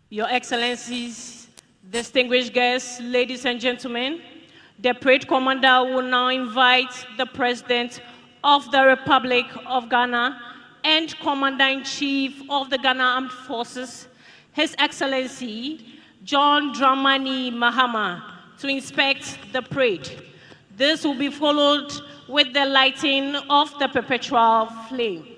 Your Excellencies, distinguished guests, ladies and gentlemen, the parade commander will now invite the President of the Republic of Ghana and Commander-in-Chief of the Ghana Armed Forces, His Excellency John Dramani Mahama, to inspect the parade. This will be followed with the lighting of the perpetual flame.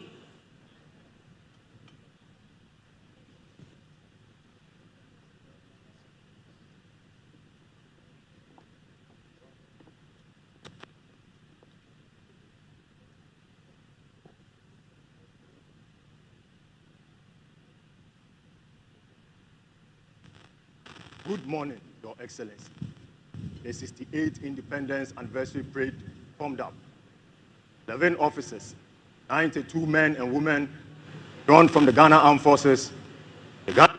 Good morning, Your Excellency. The 68th Independence Anniversary Parade formed up. 11 officers, 92 men and women drawn from the Ghana Armed Forces, the Ghana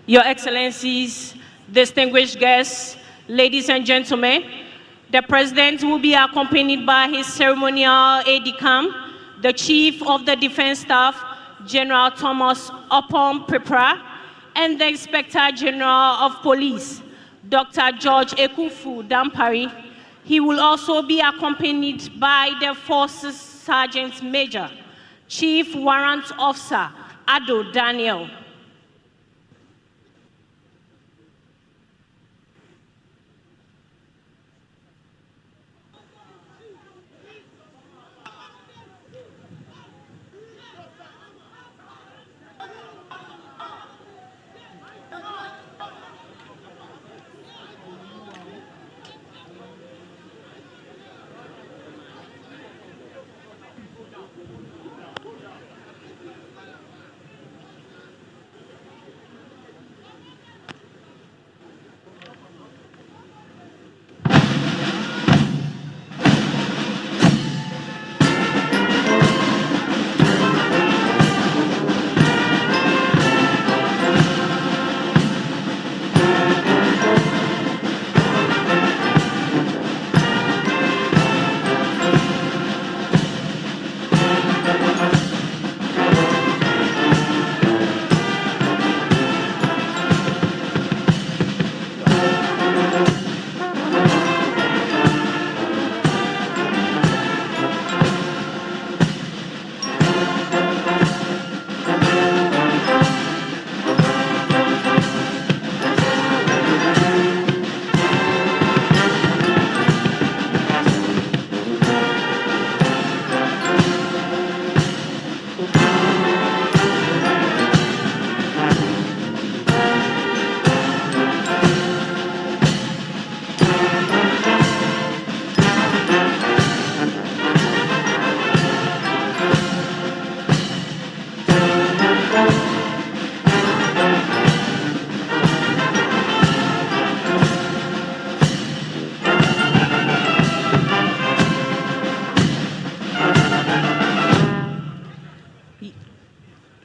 Your Excellencies, distinguished guests, ladies and gentlemen, the President will be accompanied by his ceremonial aide-de-camp, the Chief of the Defense Staff, General Thomas Opom Prepra, and the Inspector General of Police, Dr. George Ekufu Dampari. He will also be accompanied by the Forces Sergeant Major, Chief Warrant Officer Ado Daniel.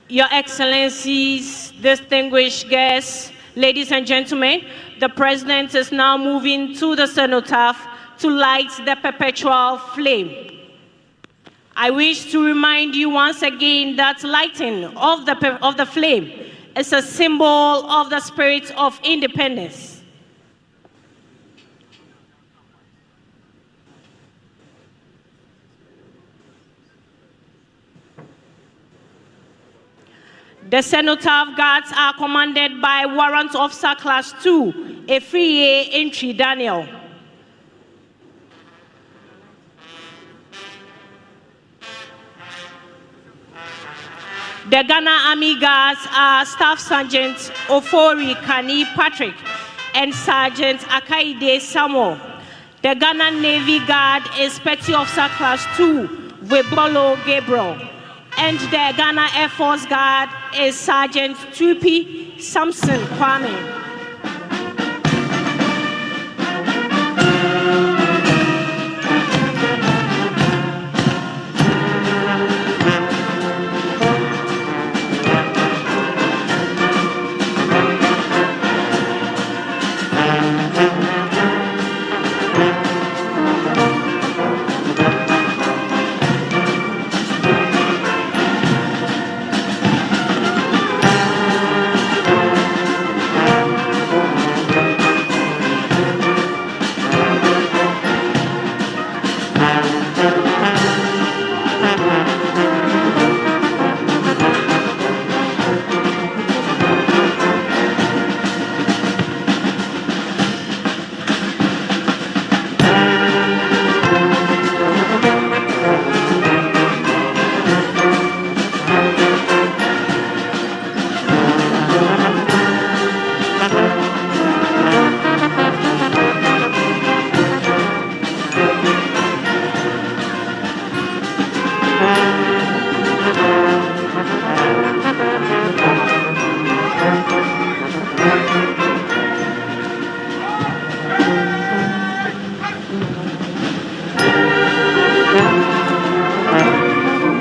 Your Excellencies, distinguished guests, ladies and gentlemen, the President is now moving to the cenotaph to light the perpetual flame. I wish to remind you once again that lighting of the flame is a symbol of the spirit of independence. The cenotaph guards are commanded by Warrant Officer Class 2, Efriye Entry Daniel. The Ghana Army Guards are Staff Sergeant Ofori Kani Patrick and Sergeant Akaide Samuel. The Ghana Navy Guard is Petty Officer Class 2, Webolo Gabriel. And the Ghana Air Force Guard is Sergeant Tupi Samson Kwame.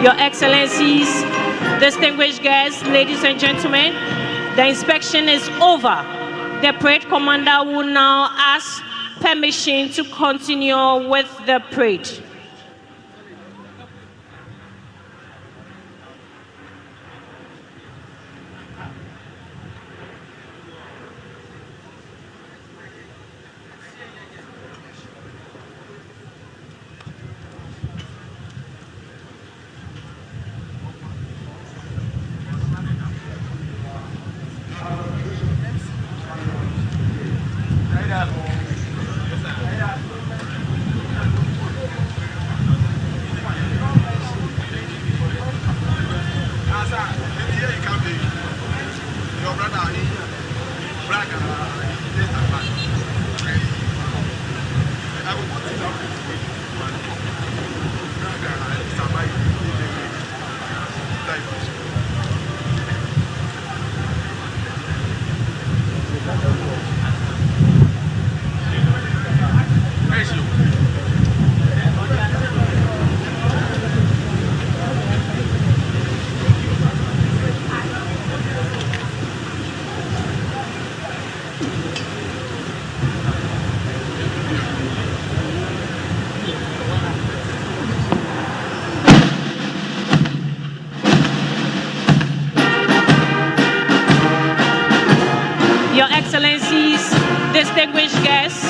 Your Excellencies, distinguished guests, ladies and gentlemen, the inspection is over. The parade commander will now ask permission to continue with the parade. Your Excellencies, distinguished guests,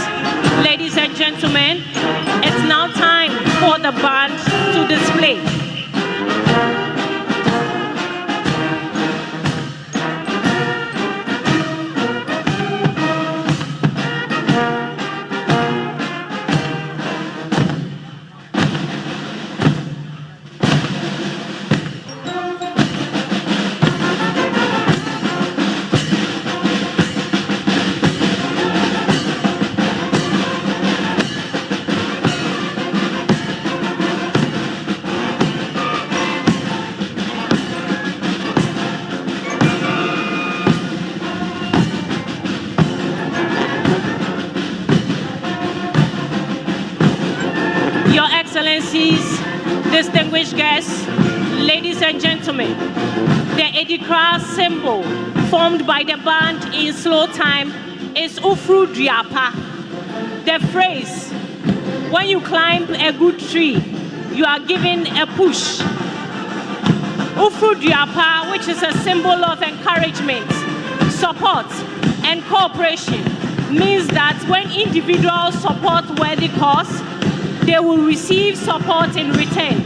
ladies and gentlemen, it's now time for the band to display. Your Excellencies, distinguished guests, ladies and gentlemen, the Edikra symbol formed by the band in slow time is Ufru Driapa. The phrase, when you climb a good tree, you are given a push. Ufru Driapa, which is a symbol of encouragement, support, and cooperation, means that when individuals support worthy cause, they will receive support in return,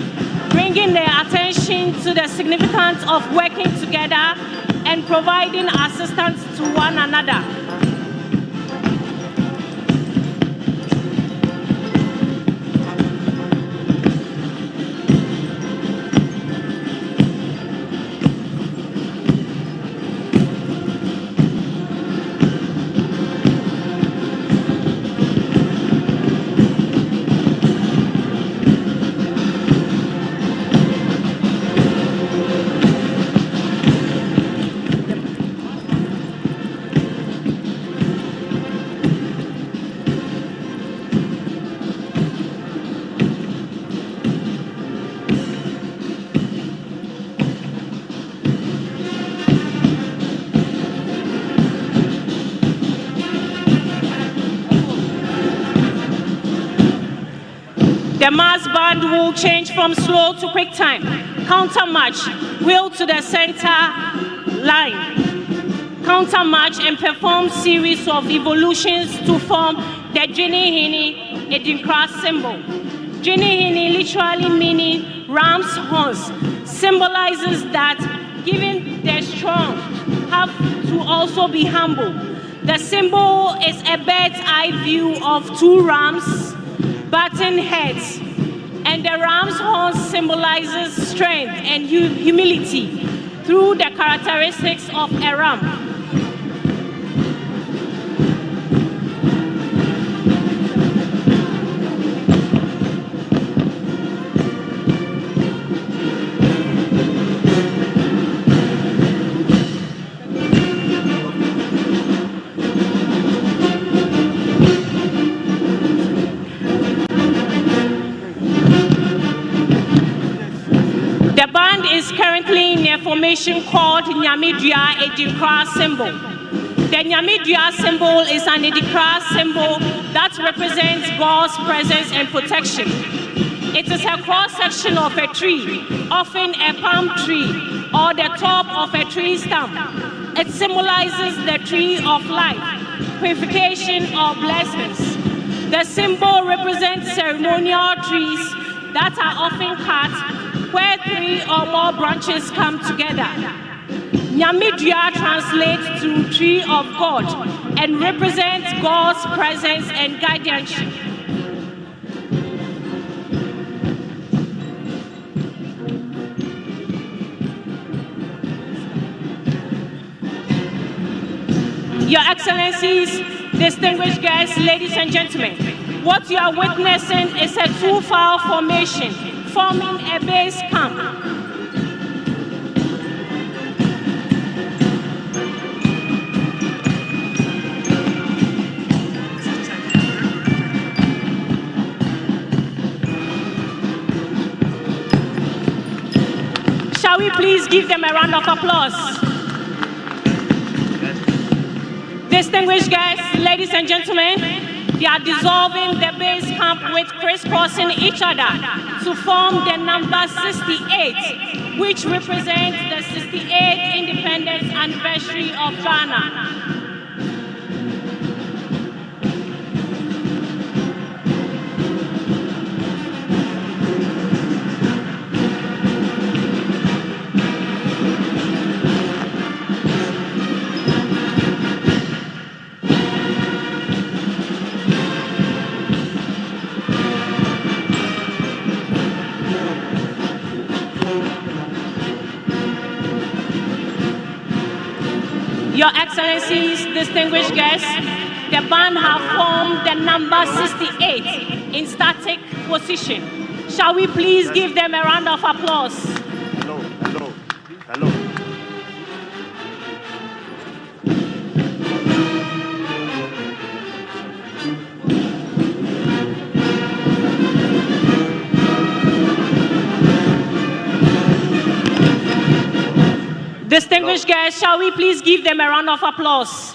bringing their attention to the significance of working together and providing assistance to one another. The mass band will change from slow to quick time. Counter march, wheel to the center line. Counter march and perform series of evolutions to form the Jinihini Edinkra symbol. Jinihini, literally meaning ram's horns, symbolizes that given the strong have to also be humble. The symbol is a bird's eye view of two rams butting heads, and the ram's horn symbolizes strength and humility through the characteristics of a ram. The is currently in a formation called Nyamidua Edinkra symbol. The Nyamidua symbol is an Edinkra symbol that represents God's presence and protection. It is a cross-section of a tree, often a palm tree, or the top of a tree stump. It symbolizes the tree of life, purification, or blessings. The symbol represents ceremonial trees that are often cut where 3 or more branches come together. Nyamidua translates to tree of God and represents God's presence and guardianship. Your Excellencies, distinguished guests, ladies and gentlemen, what you are witnessing is a two-file formation forming a base camp. Shall we please give them a round of applause? Distinguished guests, ladies and gentlemen, they are dissolving the base camp with crisscrossing each other to form the number 68, which represents the 68th independence anniversary of Ghana. Your Excellencies, distinguished guests, the band have formed the number 68 in static position. Shall we please give them a round of applause? Hello, hello, hello. Distinguished guests, shall we please give them a round of applause?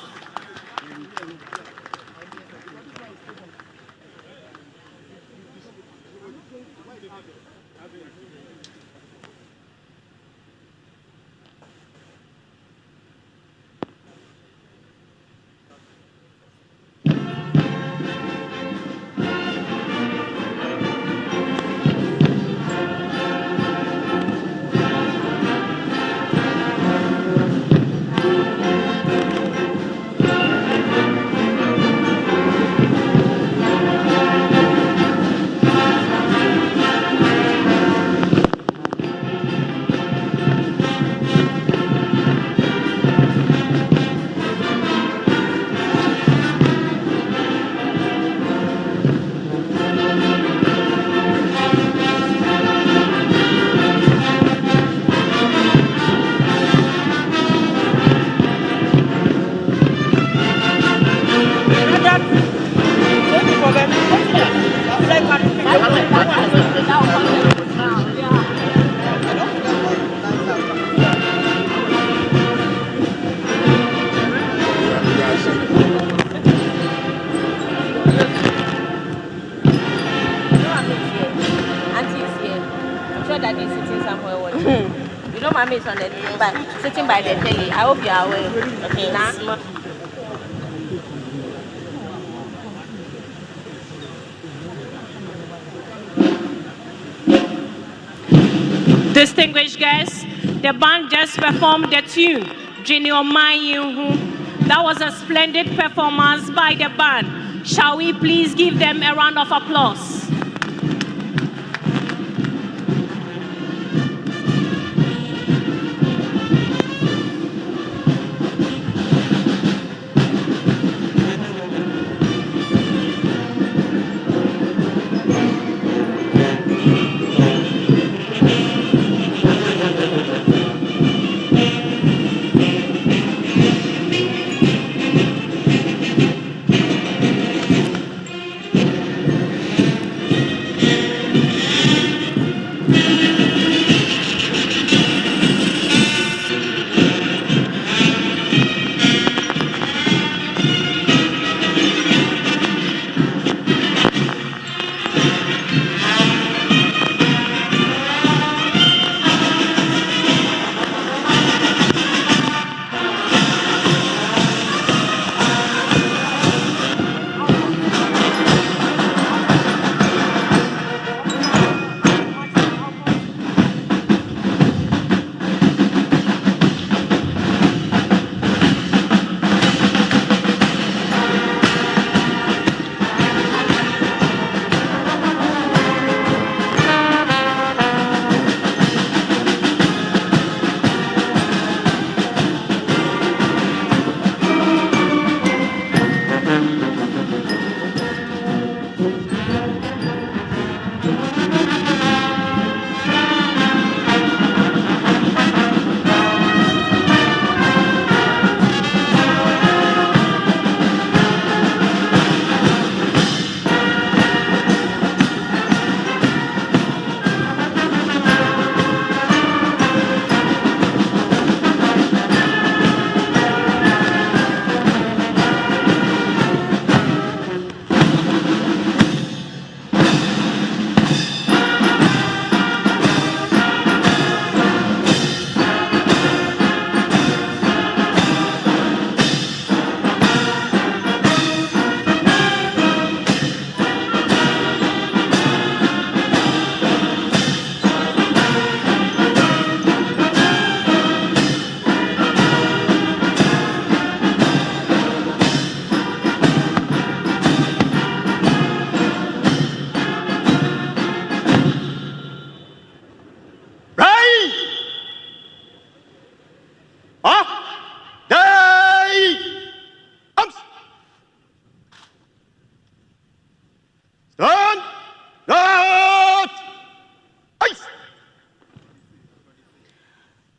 Is on the sitting by the telly. I hope you are aware. Okay, now. Distinguished guests, the band just performed the tune, Junior Mayu. That was a splendid performance by the band. Shall we please give them a round of applause?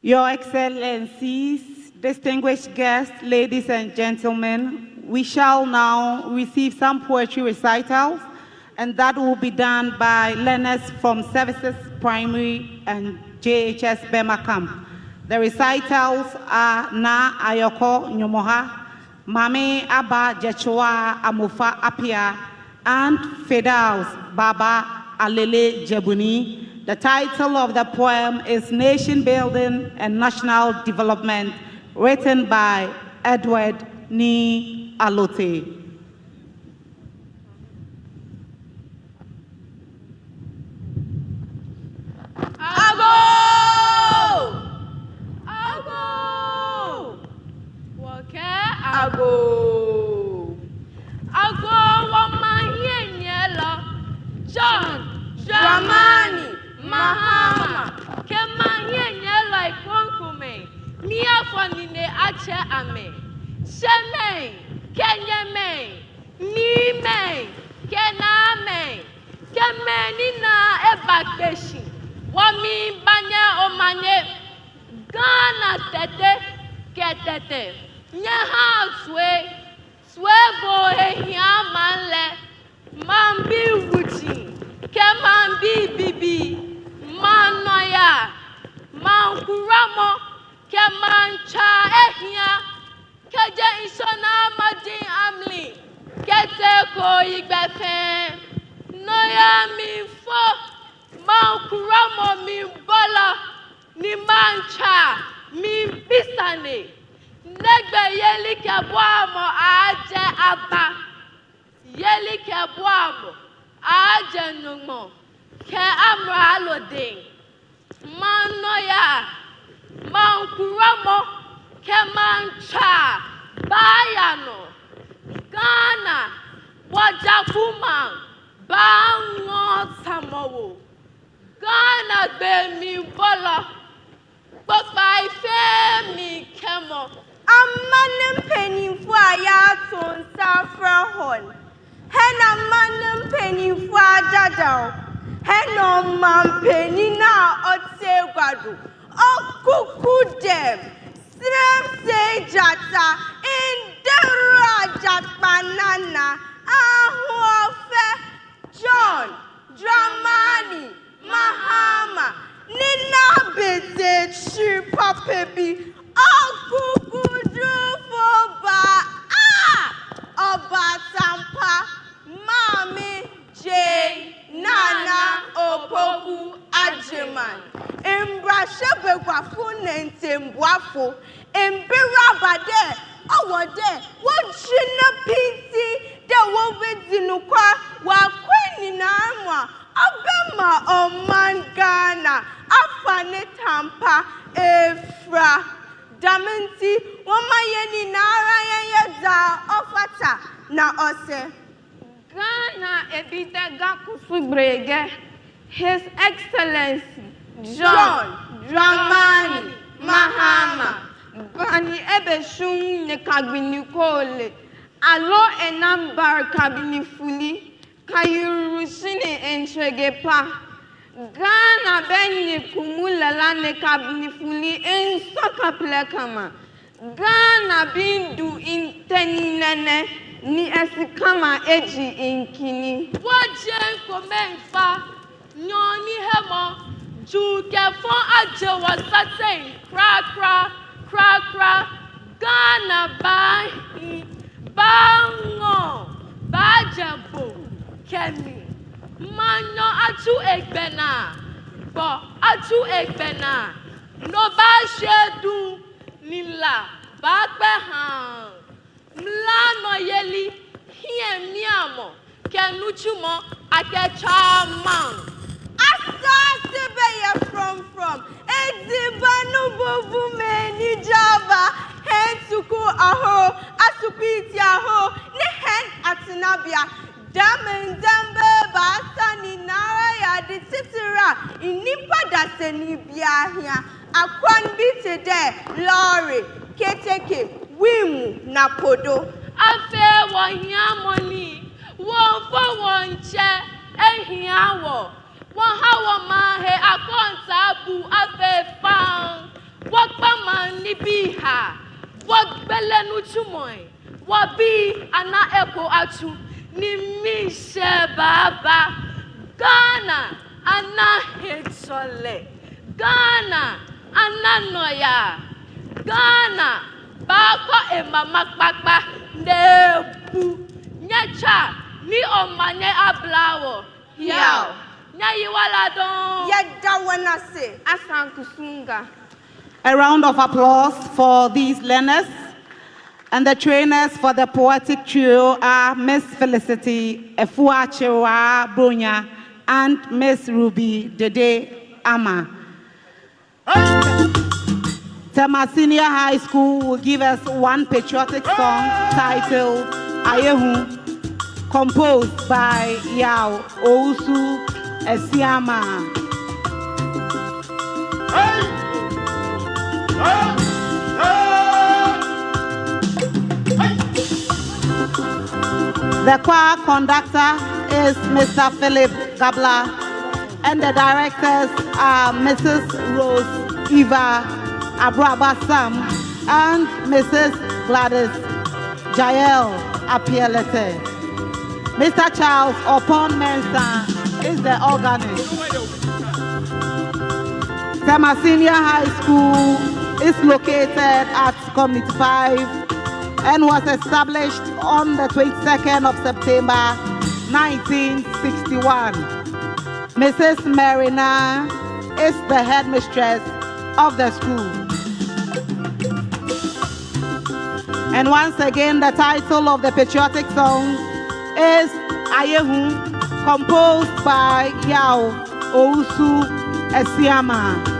Your Excellencies, distinguished guests, ladies and gentlemen, we shall now receive some poetry recitals, and that will be done by learners from Services Primary and JHS Bema Camp. The recitals are Na Ayoko Nyomoha, Mame Abba Jechua Amufa Apia, and Fedaus Baba Alele Jebuni. The title of the poem is Nation Building and National Development, written by Edward Ni Alote. Ago! Ago! Wake ago! Ago wamanyela John Dramani Mahama Kemanyela Ikonkume Mia Fonine Ache Ame Sheme Kenyeme Nime Kename Kemenina Ebakbeshi Wami Banya Omane Ghana Tete Ketete Nyaha Swebo Ehiamanle Mambi Wuchi Kemambi Bibi Manoya Mankuramo Kemancha Ehia Keja Ishona Majin Amli Kete Ko Igbefe Noya mi fo Mankuramo mi bola Ni mancha mi pisane Negbe yeli keboamo aje aba Yeli keboamo aje nungmo Ke amra aloding Manoya Mankuramo Ke mancha Bayano Ghana Wajafuma Bango Samowo Ghana be mi bola Papa ife mi kemo Amanim penny for Yaton Safra Hena manum penny for Dado Heno man penny now Otse Guadu O cuckoo dem Srem se jata in the Rajat banana Ahuofe John Dramani Mahama Nina bete chi papebi Akukudu foba Oba Tampa Mami J Nentembuafo, Embirabade, Awade, what China Pinti, the Wobedinukwa, Wakweni Namwa, Abema Oman Ghana, Afane Tampa, Efra, Damenti, Womayeni Nara Yeza, Ofata, na Ose. Ghana Ebita Gakusu Brege, His Excellency John Dramani Mahama, Bani Ebeshun Nekabinikole, Alo Enambar Kabinifuli, Kayurushini Entregepa, Ghana Beni Kumula Nekabinifuli, En Sokaplekama, Ghana Bindu Intenine. Ni esikama eji inkini. Wajen komenfa nyoni hemo jukefon aje wasate kra Ghana bango bajabo kemi manyo atu egbena bo atu egbena no ba shedu nila ba pe han Mlano yeli hie miamo kenuchumo akechaman Asasebe from Ezibanu bubu meni Java hensuku aho asupiti aho ne hen atinabia damendambe basani nara ya di titira inipa daseni biahia akwan biti de lorry keteke Wimu na podo. Afe wanya money. Won fo wonche ehiawo. Won hawo mahe akonta bu afe fan. Wakpa mani biha. Wakbele nuchumoy. Wabi ana eko atu. Ni mishe baba. Ghana ana hetsole. Ghana ana noya. Ghana Bako e mama kpakpa nebu nyacha ni omanye ablawo yao nya yiwala don Yadawana se Asankusunga. A round of applause for these learners. And the trainers for the poetic trio are Miss Felicity Efuachewa Brunya and Miss Ruby Dede Ama. Tema Senior High School will give us one patriotic song titled Ayehu, composed by Yao Ousu Esiama. The choir conductor is Mr. Philip Gabla, and the directors are Mrs. Rose Eva Abrabasam and Mrs. Gladys Jael Apielete. Mr. Charles Opon Mensah is the organist. Tema Senior High School is located at Community 5 and was established on the 22nd of September 1961. Mrs. Marina is the headmistress of the school. And once again, the title of the patriotic song is Ayehu, composed by Yao Ousu Esiama.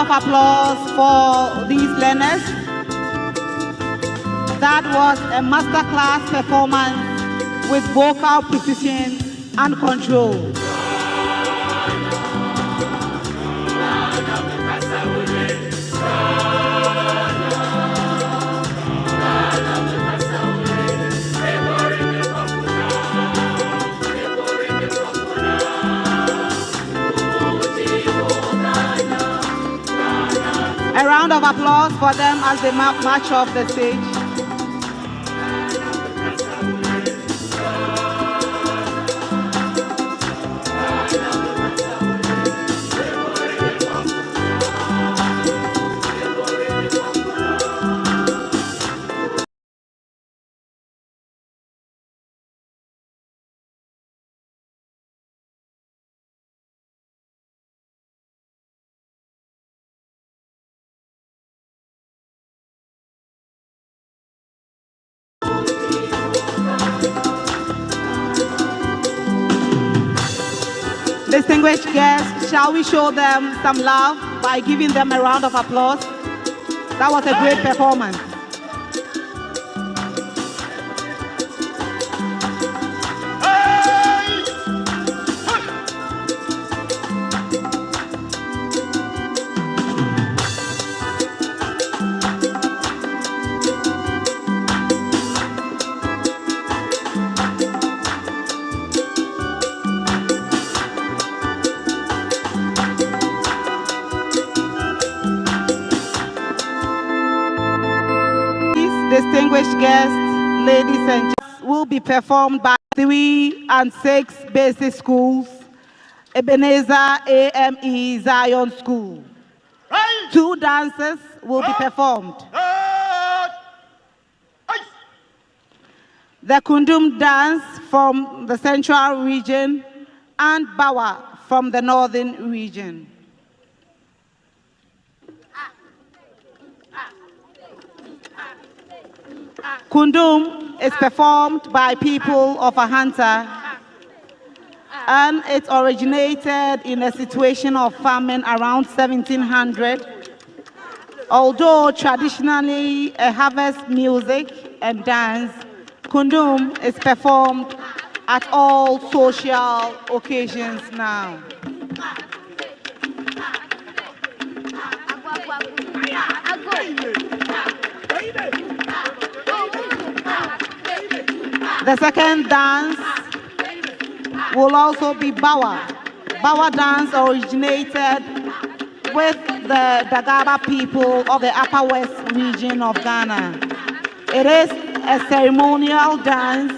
of applause for these learners. That was a masterclass performance with vocal precision and control. A round of applause for them as they march off the stage. Distinguished guests, shall we show them some love by giving them a round of applause? That was a great performance. Distinguished guests, ladies and gentlemen, will be performed by 3 and 6 basic schools, Ebenezer AME Zion School. 2 dances will be performed. The Kundum dance from the central region and Bawa from the northern region. Kundum is performed by people of Ahanta, and it originated in a situation of famine around 1700. Although traditionally a harvest music and dance, Kundum is performed at all social occasions now. The second dance will also be Bawa. Bawa dance originated with the Dagaba people of the Upper West region of Ghana. It is a ceremonial dance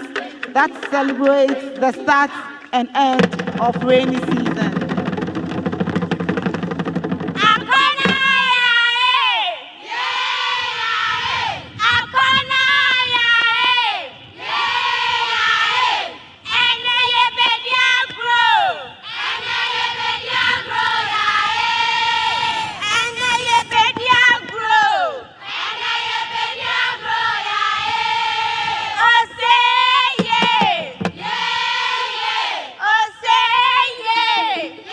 that celebrates the start and end of rainy season. Oh, say yeah.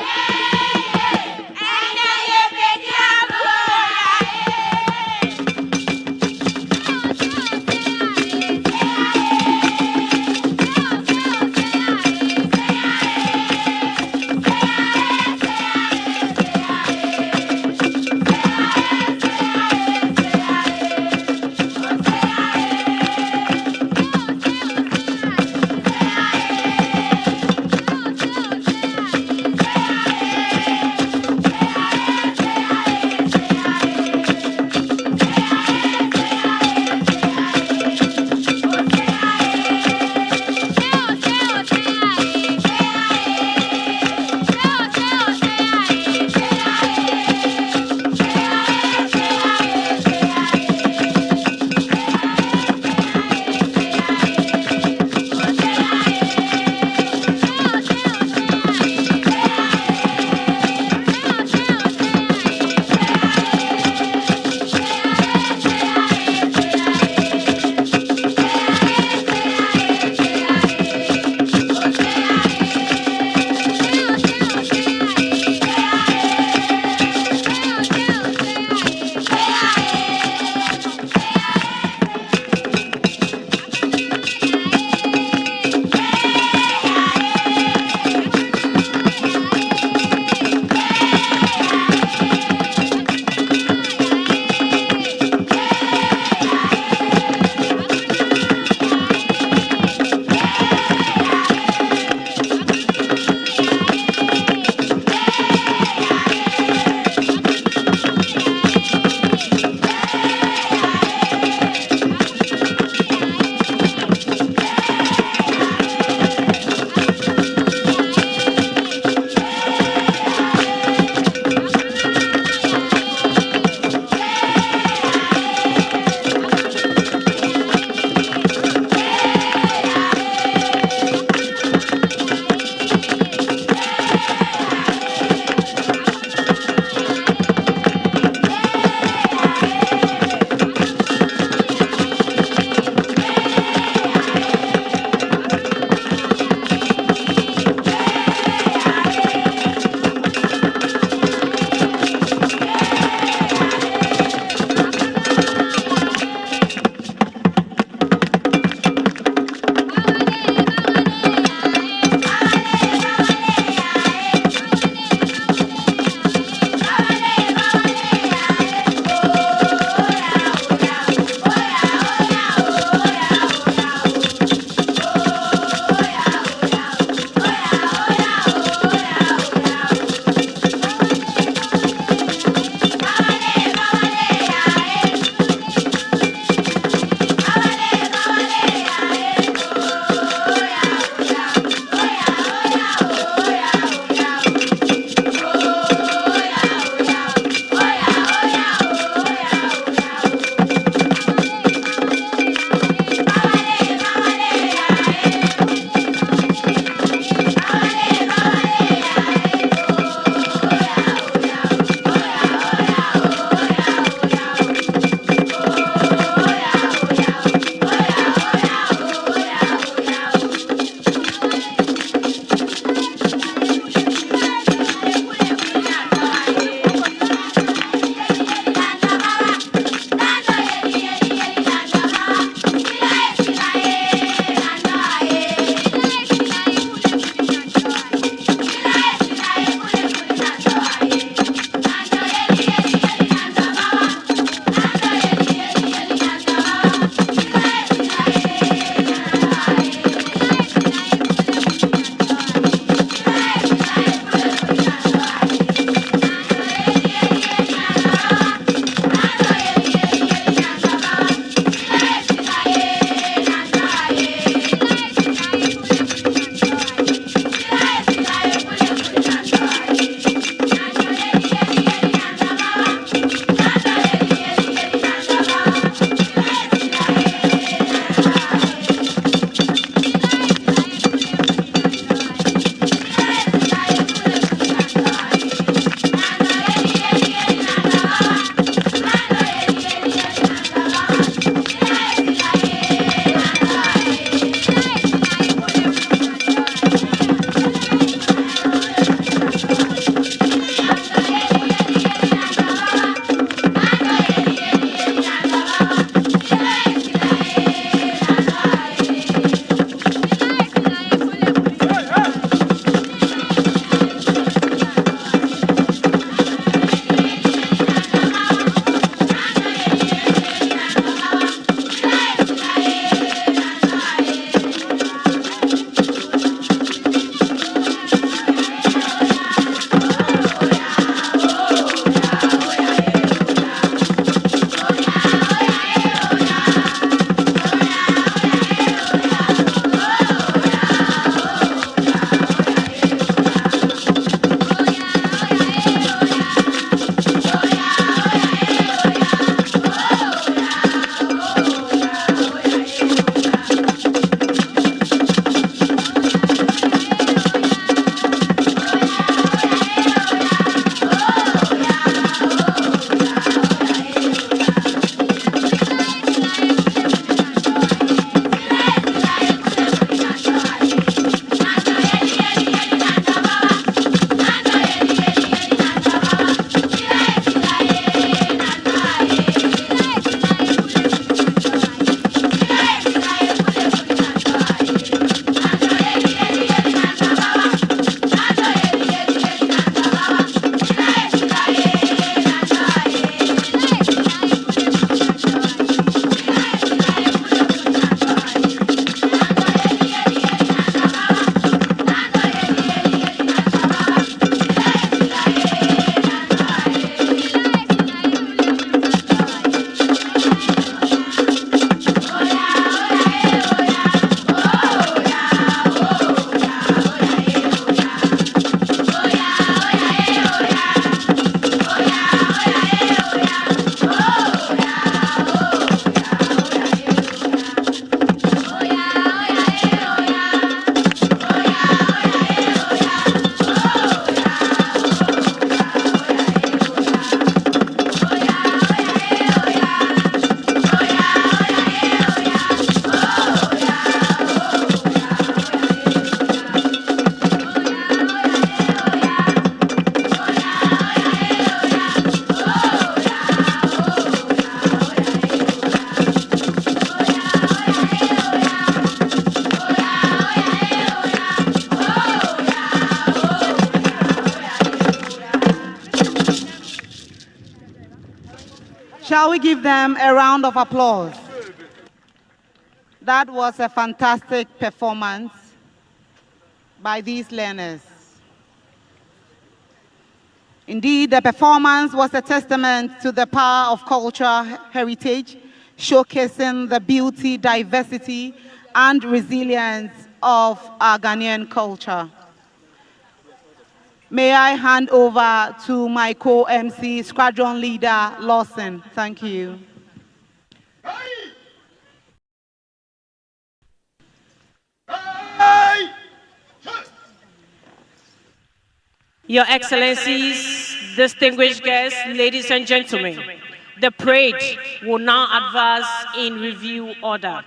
Shall we give them a round of applause? That was a fantastic performance by these learners. Indeed, the performance was a testament to the power of cultural heritage, showcasing the beauty, diversity, and resilience of our Ghanaian culture. May I hand over to my co-MC, Squadron Leader Lawson. Thank you. Your Excellencies, distinguished guests, ladies and gentlemen, the parade will now advance in review order.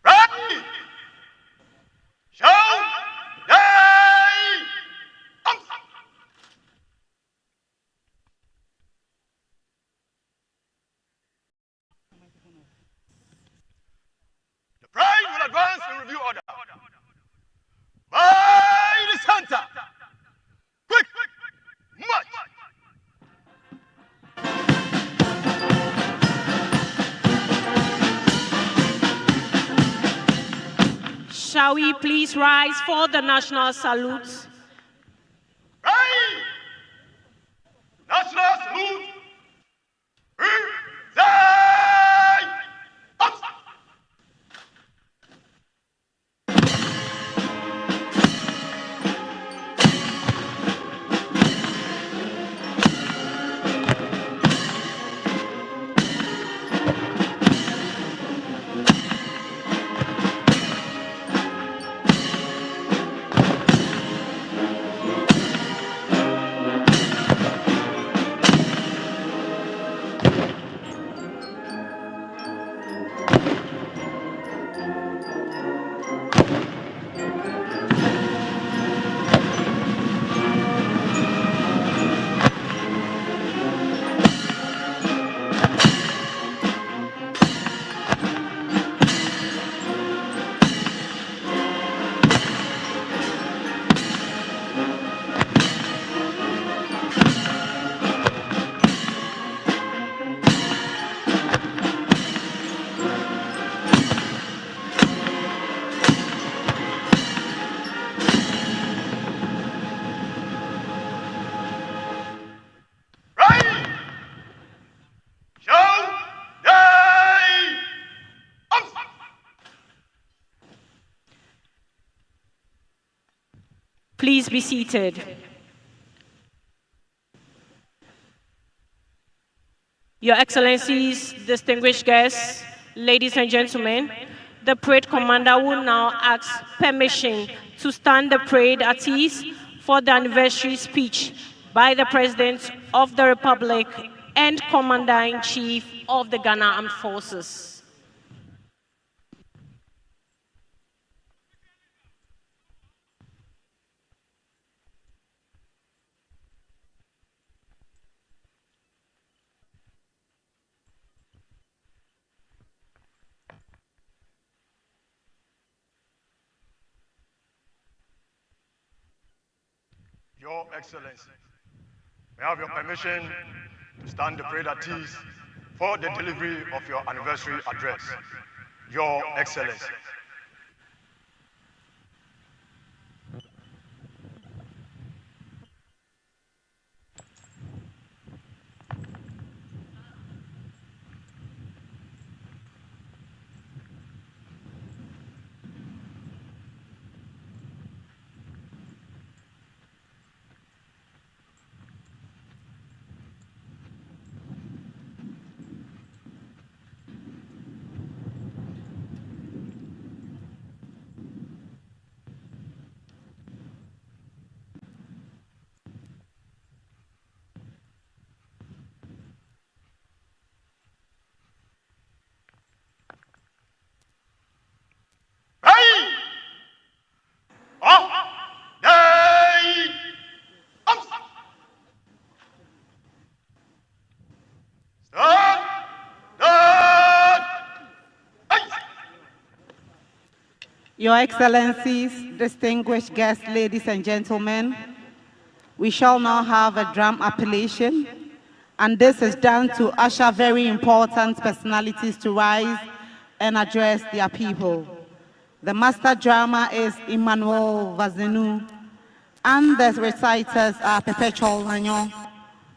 Ready! Show! The parade will advance in review order. By the center. Quick, march. Shall we please rise for the national salute? Right. National salute. Up. Please be seated. Your Excellencies, distinguished guests, ladies and gentlemen, the parade commander will now ask permission to stand the parade at ease for the anniversary speech by the President of the Republic and Commander-in-Chief of the Ghana Armed Forces. Your Excellency, may I have your permission to stand the parade at ease for the delivery of your anniversary address. Your Excellency. Your Excellencies, distinguished guests, ladies and gentlemen, we shall now have a drum appellation And this is done to usher very important personalities to rise and address their people. The master drama is Emmanuel Vazenu, and the reciters are Perpetual Lanyon,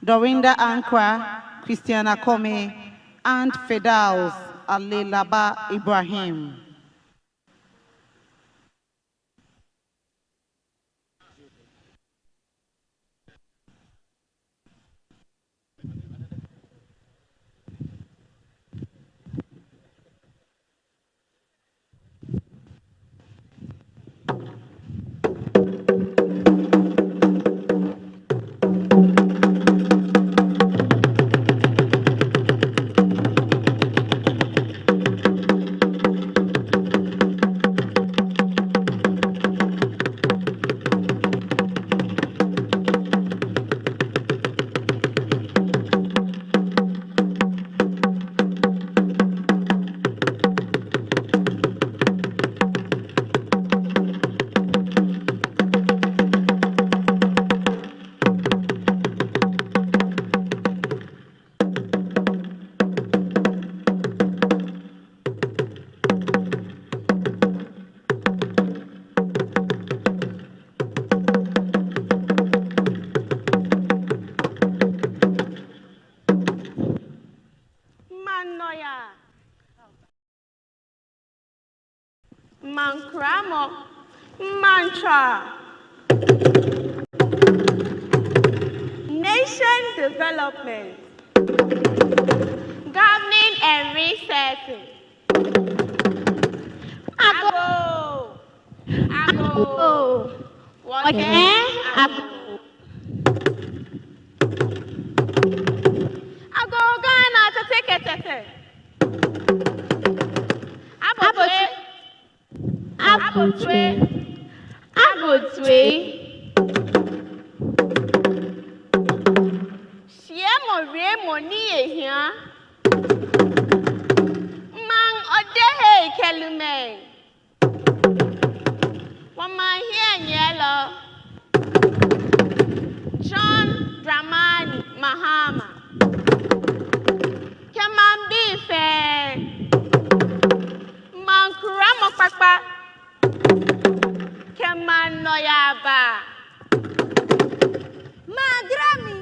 Dorinda Ankra, Christiana Kome, and Fedaus Alilaba Ibrahim. Mankramo, mantra. Nation development, governing and resetting. Ago, ago, what ago? Ago Ghana to take it. Abotwe. Siemo remo ni ehia. Mang odehe kelume. Wama here nyelo. John Dramani Mahama. Kemambi fe. Mang kuramo pakpa. Kemanoyaba. Magrami.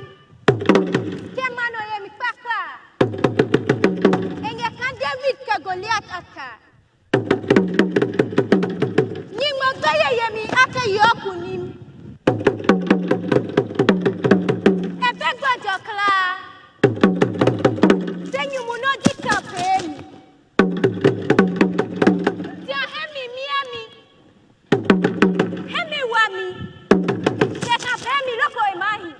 Kemanoyemi paka. Enge kan David ka Goliath aka. Nyimo gaya yemi aka yokunim. Ebe gbajokla. Senyu munoji kapeni. Tia hemi miami. Hemi wami. Seka pemi loko imahi.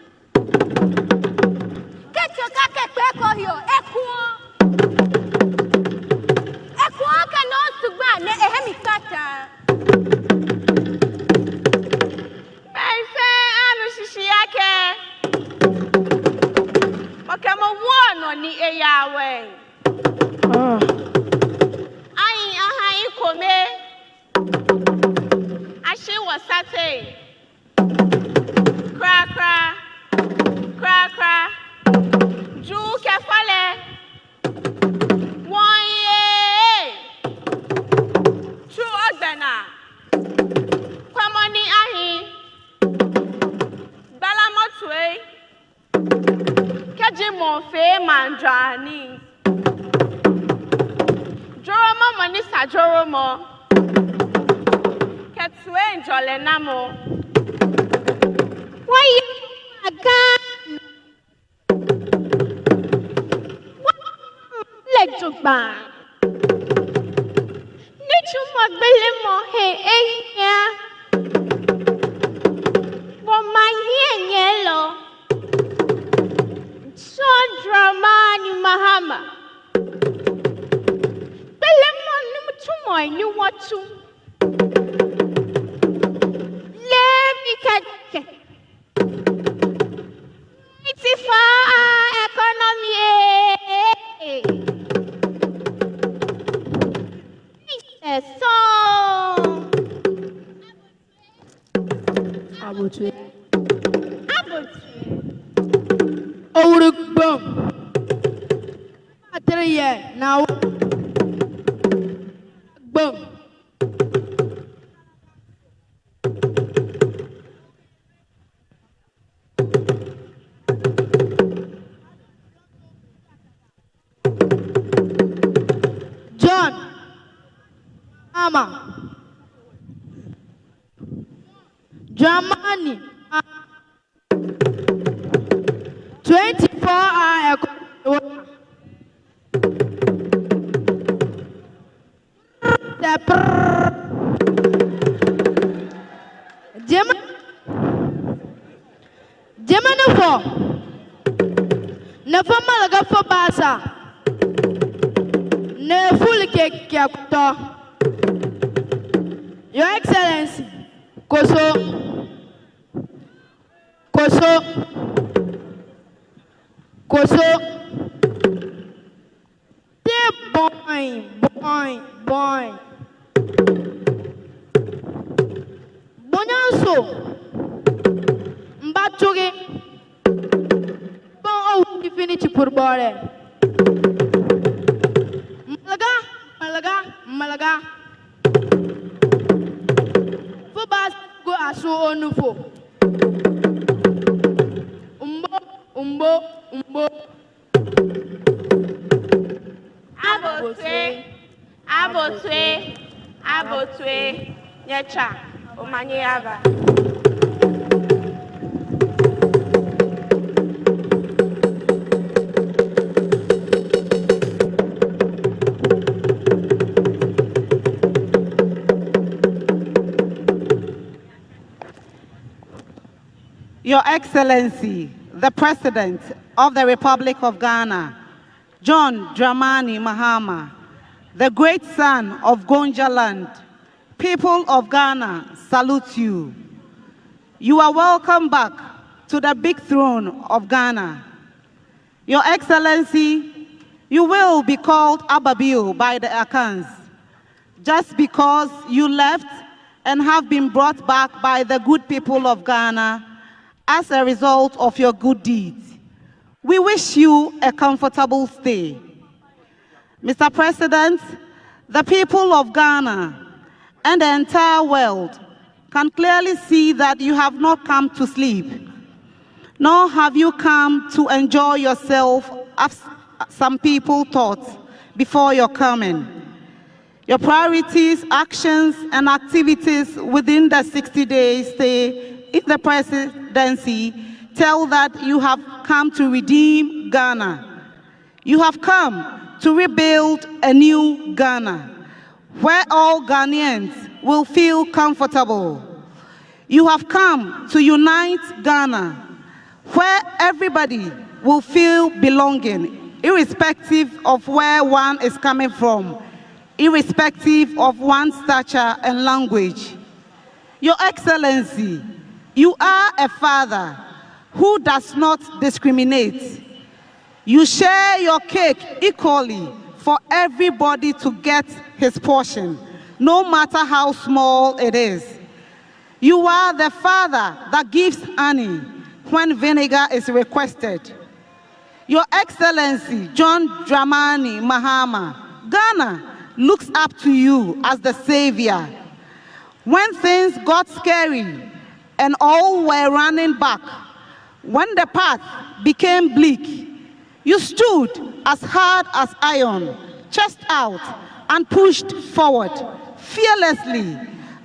Kecho kake kweko hiyo. Ekuo. Ekuo ka no sugba ne ehemi kata. Bense anu shishi yake. Okemo wono ni eyawe. Ayin aha ikome. Ashi wasate. Kra kra. Kra kra. Ju kefale. Wanye. Chu ogbena. Kwamoni ahi. Balamotwe. Keji monfe mandrani. Joromo monisa joromo. Ketue njole namo. Why again? Let's go back. Nichu magbele mo he ehia. Woman here yellow. John Dramani Mahama. Belemon numutumo you want to. Let me catch it. It's for economy. It's a song. Abotwe. Abotwe. Bum. 3 years. Now, boom. John, Mama, Germany, 24 hours. Germany for never malaga for Basa. Ne full cake captor. Your Excellency, Koso, dear boy. Bonanso, Mbatuge, bon, oh, we finish pour bore. Malaga. For bas go aso onufo. Umbo. Abotwe. Nyecha. Omanye aba. Your Excellency, the President of the Republic of Ghana, John Dramani Mahama, the great son of Gonja land, people of Ghana salute you. You are welcome back to the big throne of Ghana. Your Excellency, you will be called Ababil by the Akans, just because you left and have been brought back by the good people of Ghana as a result of your good deeds. We wish you a comfortable stay. Mr. President, the people of Ghana and the entire world can clearly see that you have not come to sleep, nor have you come to enjoy yourself as some people thought before your coming. Your priorities, actions, and activities within the 60-day stay in the presidency tell that you have come to redeem Ghana. You have come to rebuild a new Ghana, where all Ghanaians will feel comfortable. You have come to unite Ghana, where everybody will feel belonging, irrespective of where one is coming from, irrespective of one's stature and language. Your Excellency, you are a father who does not discriminate. You share your cake equally for everybody to get his portion, no matter how small it is. You are the father that gives honey when vinegar is requested. Your Excellency, John Dramani Mahama, Ghana looks up to you as the savior. When things got scary and all were running back, when the path became bleak, you stood as hard as iron, chest out, and pushed forward fearlessly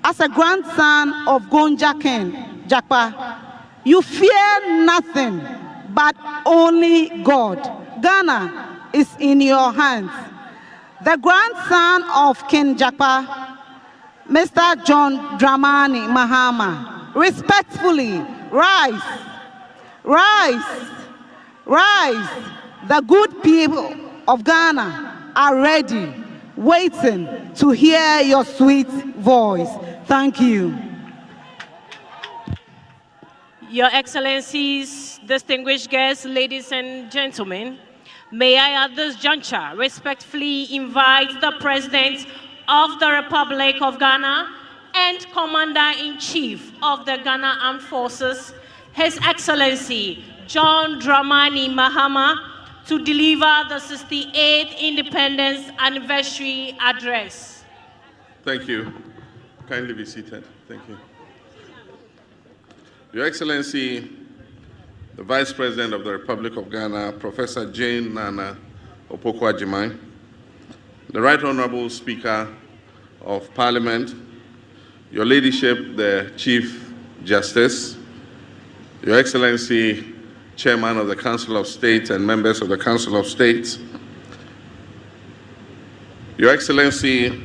as a grandson of Gonja King Jakpa. You fear nothing but only God. Ghana is in your hands. The grandson of King Jakpa, Mr. John Dramani Mahama, respectfully rise. The good people of Ghana are ready, waiting to hear your sweet voice. Thank you. Your Excellencies, distinguished guests, ladies and gentlemen, may I at this juncture respectfully invite the President of the Republic of Ghana and Commander-in-Chief of the Ghana Armed Forces, His Excellency John Dramani Mahama, to deliver the 68th Independence Anniversary Address. Thank you. Kindly be seated. Thank you. Your Excellency, the Vice President of the Republic of Ghana, Professor Jane Nana Opoku-Agyeman, the Right Honorable Speaker of Parliament, Your Ladyship, the Chief Justice, Your Excellency, Chairman of the Council of State and members of the Council of State, Your Excellency,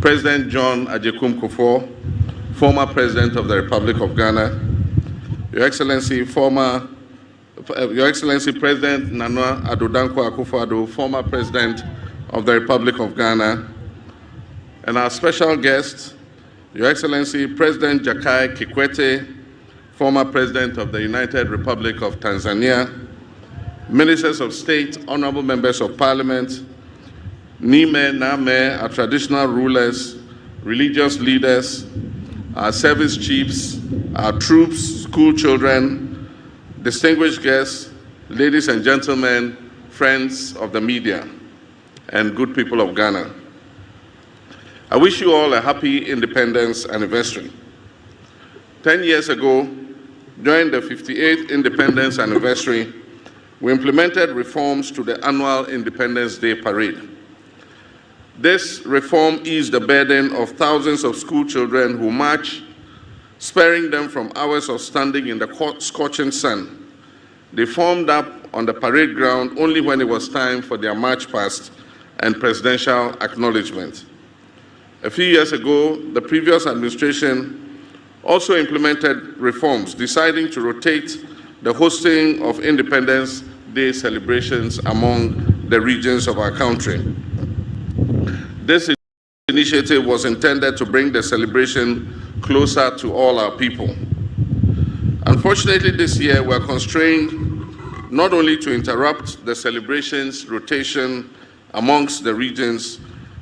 President John Agyekum Kufuor, former President of the Republic of Ghana, Your Excellency, President Nana Addo Dankwa Akufo-Addo, former President of the Republic of Ghana, and our special guest, Your Excellency, President Jakaya Kikwete, former President of the United Republic of Tanzania, Ministers of State, Honorable Members of Parliament, Nime, Name, our traditional rulers, religious leaders, our service chiefs, our troops, school children, distinguished guests, ladies and gentlemen, friends of the media, and good people of Ghana. I wish you all a happy Independence Anniversary. 10 years ago, during the 58th Independence Anniversary, we implemented reforms to the annual Independence Day Parade. This reform eased the burden of thousands of school children who march, sparing them from hours of standing in the scorching sun. They formed up on the parade ground only when it was time for their march past and presidential acknowledgement. A few years ago, the previous administration also implemented reforms, deciding to rotate the hosting of Independence Day celebrations among the regions of our country. This initiative was intended to bring the celebration closer to all our people. Unfortunately, this year we are constrained not only to interrupt the celebrations rotation amongst the regions,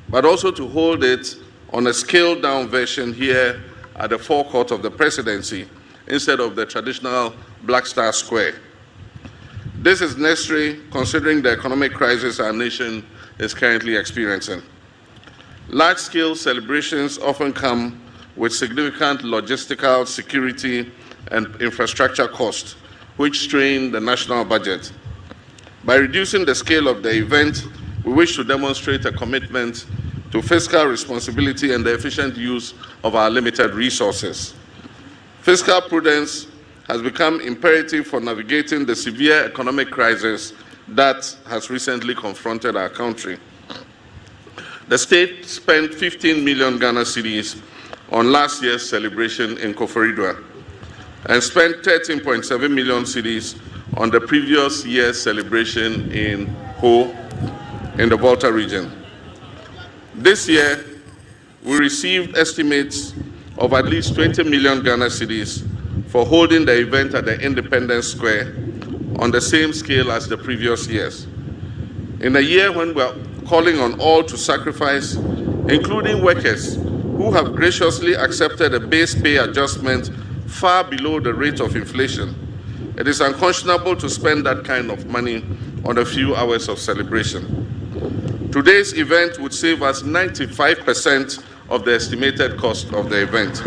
but also to hold it on a scaled-down version here at the forecourt of the presidency instead of the traditional Black Star Square. This is necessary considering the economic crisis our nation is currently experiencing. Large-scale celebrations often come with significant logistical, security, and infrastructure costs, which strain the national budget. By reducing the scale of the event, we wish to demonstrate a commitment to fiscal responsibility and the efficient use of our limited resources. Fiscal prudence has become imperative for navigating the severe economic crisis that has recently confronted our country. The state spent 15 million Ghana cedis on last year's celebration in Koforidua and spent 13.7 million cedis on the previous year's celebration in Ho in the Volta region. This year, we received estimates of at least 20 million Ghana cedis for holding the event at the Independence Square on the same scale as the previous years. In a year when we are calling on all to sacrifice, including workers who have graciously accepted a base pay adjustment far below the rate of inflation, it is unconscionable to spend that kind of money on a few hours of celebration. Today's event would save us 95% of the estimated cost of the event.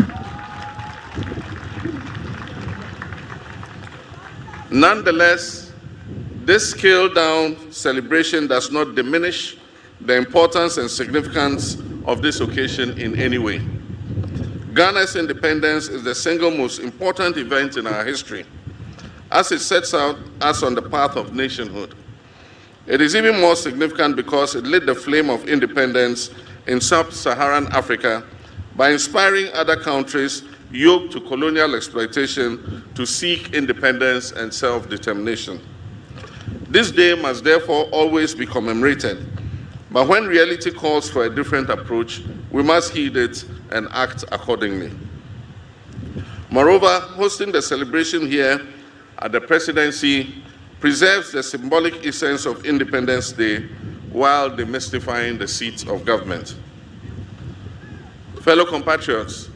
Nonetheless, this scaled-down celebration does not diminish the importance and significance of this occasion in any way. Ghana's independence is the single most important event in our history, as it sets out us on the path of nationhood. It is even more significant because it lit the flame of independence in sub-Saharan Africa by inspiring other countries yoked to colonial exploitation to seek independence and self-determination. This day must therefore always be commemorated, but when reality calls for a different approach, we must heed it and act accordingly. Moreover, hosting the celebration here at the presidency preserves the symbolic essence of Independence Day while demystifying the seats of government. Fellow compatriots,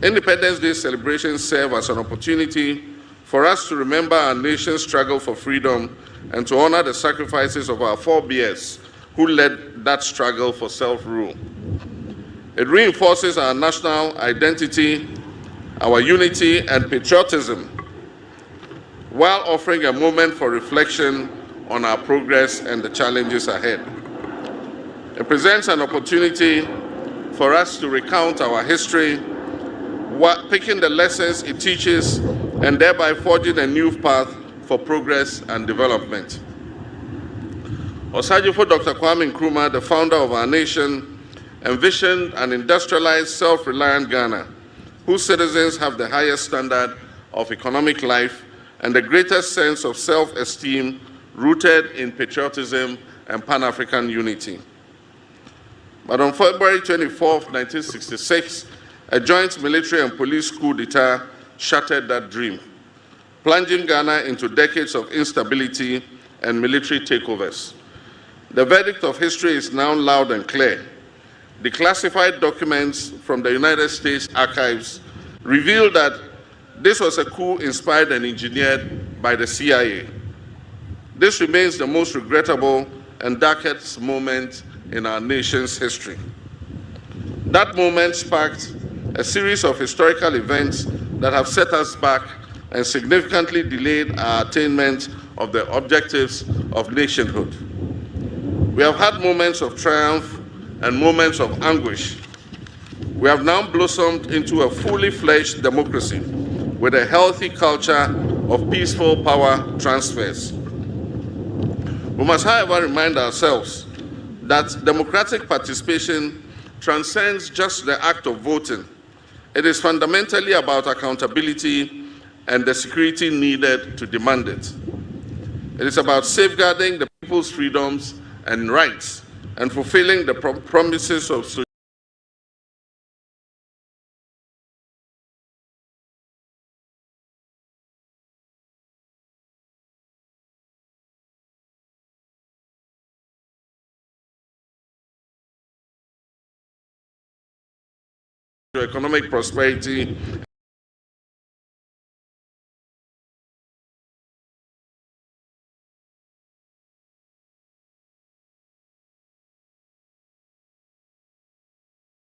Independence Day celebrations serve as an opportunity for us to remember our nation's struggle for freedom and to honor the sacrifices of our forebears who led that struggle for self-rule. It reinforces our national identity, our unity and patriotism, while offering a moment for reflection on our progress and the challenges ahead. It presents an opportunity for us to recount our history, picking the lessons it teaches, and thereby forging a new path for progress and development. Osagyefo Dr. Kwame Nkrumah, the founder of our nation, envisioned an industrialized, self-reliant Ghana, whose citizens have the highest standard of economic life and the greatest sense of self-esteem rooted in patriotism and Pan-African unity. But on February 24, 1966, a joint military and police coup d'etat shattered that dream, plunging Ghana into decades of instability and military takeovers. The verdict of history is now loud and clear. Declassified documents from the United States archives reveal that this was a coup inspired and engineered by the CIA. This remains the most regrettable and darkest moment in our nation's history. That moment sparked a series of historical events that have set us back and significantly delayed our attainment of the objectives of nationhood. We have had moments of triumph and moments of anguish. We have now blossomed into a fully fledged democracy with a healthy culture of peaceful power transfers. We must, however, remind ourselves that democratic participation transcends just the act of voting. It is fundamentally about accountability and the security needed to demand it. It is about safeguarding the people's freedoms and rights and fulfilling the promises of economic prosperity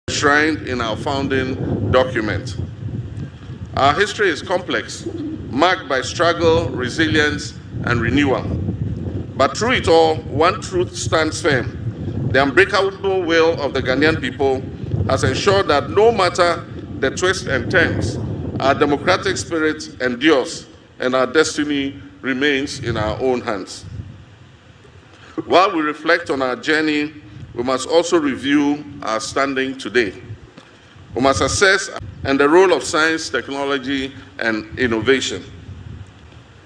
enshrined in our founding document. Our history is complex, marked by struggle, resilience, and renewal. But through it all, one truth stands firm. The unbreakable will of the Ghanaian people has ensured that no matter the twists and turns, our democratic spirit endures and our destiny remains in our own hands. While we reflect on our journey, we must also review our standing today. We must assess the role of science, technology, and innovation.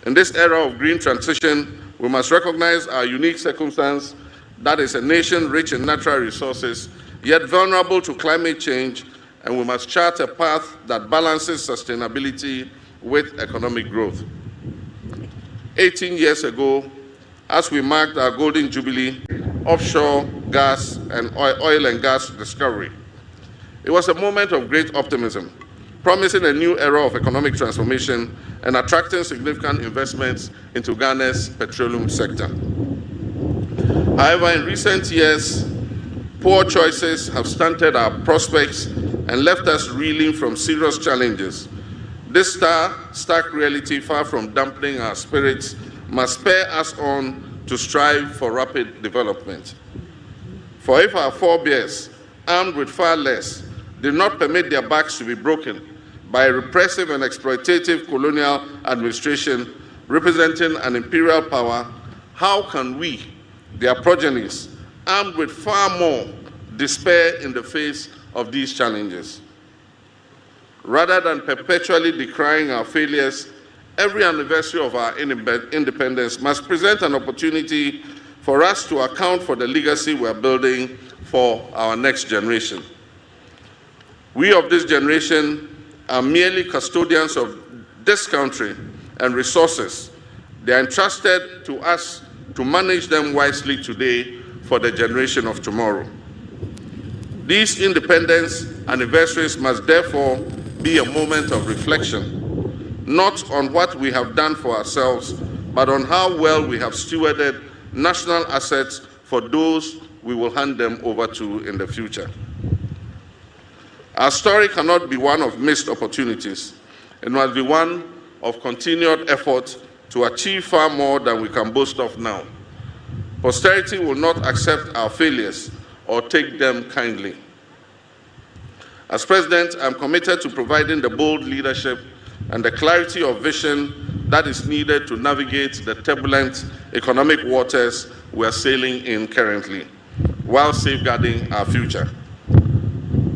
In this era of green transition, we must recognize our unique circumstance, that is a nation rich in natural resources, yet vulnerable to climate change, and we must chart a path that balances sustainability with economic growth. 18 years ago, as we marked our golden jubilee, offshore gas and oil and gas discovery, it was a moment of great optimism, promising a new era of economic transformation and attracting significant investments into Ghana's petroleum sector. However, in recent years, poor choices have stunted our prospects and left us reeling from serious challenges. This stark reality, far from dampening our spirits, must spur us on to strive for rapid development. For if our forebears, armed with far less, did not permit their backs to be broken by a repressive and exploitative colonial administration representing an imperial power, how can we, their progenies, armed with far more, despair in the face of these challenges? Rather than perpetually decrying our failures, every anniversary of our independence must present an opportunity for us to account for the legacy we're building for our next generation. We of this generation are merely custodians of this country and resources. They are entrusted to us to manage them wisely today for the generation of tomorrow. These independence anniversaries must therefore be a moment of reflection, not on what we have done for ourselves, but on how well we have stewarded national assets for those we will hand them over to in the future. Our story cannot be one of missed opportunities. It must be one of continued effort to achieve far more than we can boast of now. Posterity will not accept our failures or take them kindly. As President, I'm committed to providing the bold leadership and the clarity of vision that is needed to navigate the turbulent economic waters we are sailing in currently, while safeguarding our future.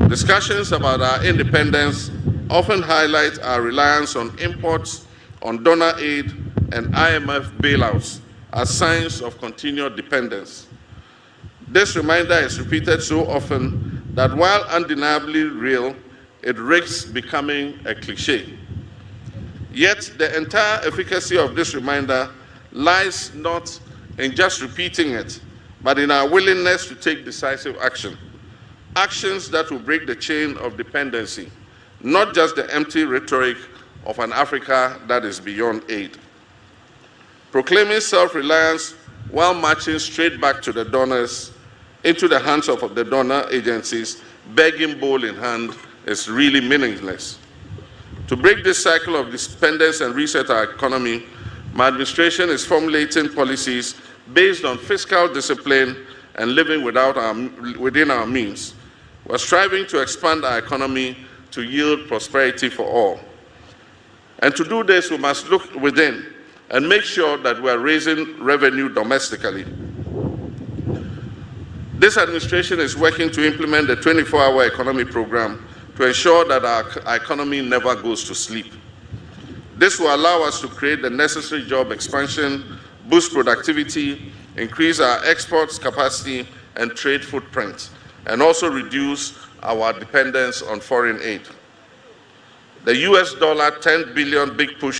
Discussions about our independence often highlight our reliance on imports, on donor aid, and IMF bailouts as signs of continued dependence. This reminder is repeated so often that while undeniably real, it risks becoming a cliché. Yet the entire efficacy of this reminder lies not in just repeating it, but in our willingness to take decisive action. Actions that will break the chain of dependency, not just the empty rhetoric of an Africa that is beyond aid. Proclaiming self-reliance while marching straight back to the donors, into the hands of the donor agencies, begging bowl in hand, is really meaningless. To break this cycle of dependence and reset our economy, my administration is formulating policies based on fiscal discipline and living within our means. We're striving to expand our economy to yield prosperity for all. And to do this, we must look within and make sure that we are raising revenue domestically. This administration is working to implement the 24-hour economy program to ensure that our economy never goes to sleep. This will allow us to create the necessary job expansion, boost productivity, increase our exports capacity and trade footprint, and also reduce our dependence on foreign aid. The US$10 billion big push